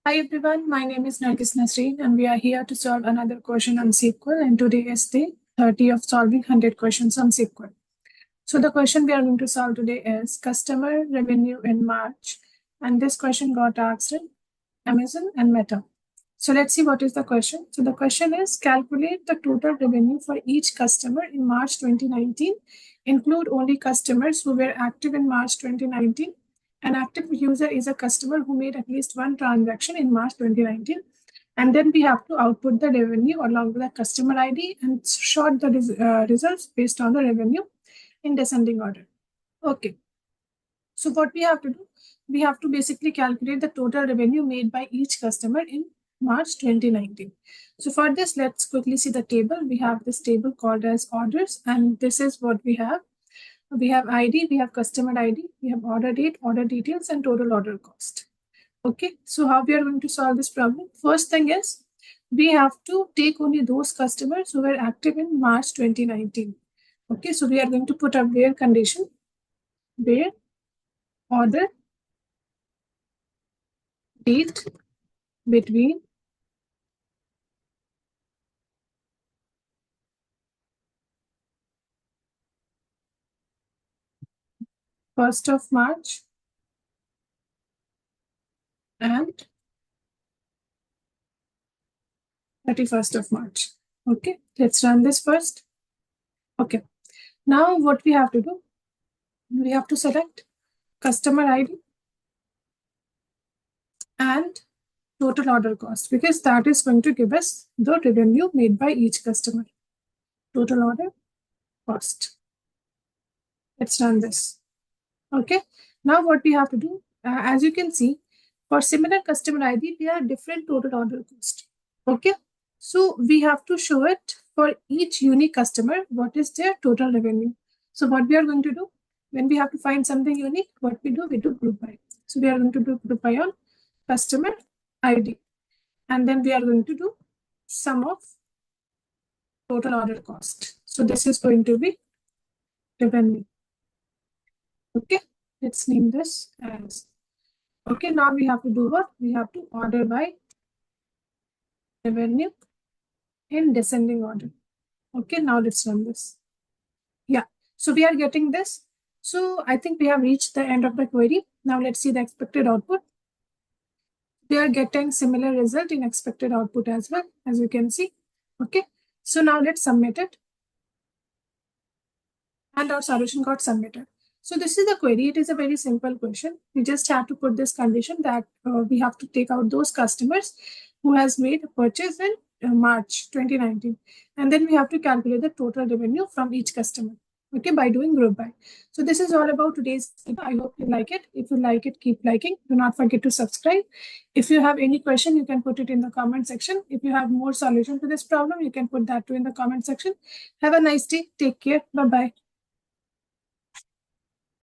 Hi everyone, my name is Nargis Nasreen and we are here to solve another question on SQL, and today is day 30 of solving 100 questions on SQL. So the question we are going to solve today is customer revenue in March, and this question got asked in Amazon and Meta. So let's see what is the question. So the question is calculate the total revenue for each customer in March 2019. Include only customers who were active in March 2019. An active user is a customer who made at least one transaction in March 2019. And then we have to output the revenue along with the customer ID and sort the results based on the revenue in descending order. Okay. So what we have to do, we have to basically calculate the total revenue made by each customer in March 2019. So for this, let's quickly see the table. We have this table called as orders, and this is what we have. We have ID, we have customer ID, we have order date, order details, and total order cost. Okay, so how we are going to solve this problem? First thing is, we have to take only those customers who were active in March 2019. Okay, so we are going to put a where condition, where order date between first of March and 31st of March. Okay, let's run this first. Okay, now what we have to do, we have to select customer ID and total order cost, because that is going to give us the revenue made by each customer. Total order cost. Let's run this. Okay, now what we have to do, as you can see, for similar customer ID, there are different total order cost. Okay, so we have to show it for each unique customer, what is their total revenue. So what we are going to do, when we have to find something unique, what we do group by. So we are going to do group by on customer ID. And then we are going to do sum of total order cost. So this is going to be revenue. Okay, let's name this as. Okay, now we have to do what? We have to order by revenue in descending order. Okay, now let's run this. Yeah, so we are getting this. So I think we have reached the end of the query. Now let's see the expected output. We are getting similar result in expected output as well, as you can see. Okay, so now let's submit it. And our solution got submitted. So this is the query. It is a very simple question. We just have to put this condition that we have to take out those customers who has made a purchase in March 2019. And then we have to calculate the total revenue from each customer. Okay, by doing group by. So this is all about today's video. I hope you like it. If you like it, keep liking. Do not forget to subscribe. If you have any question, you can put it in the comment section. If you have more solution to this problem, you can put that too in the comment section. Have a nice day. Take care. Bye-bye.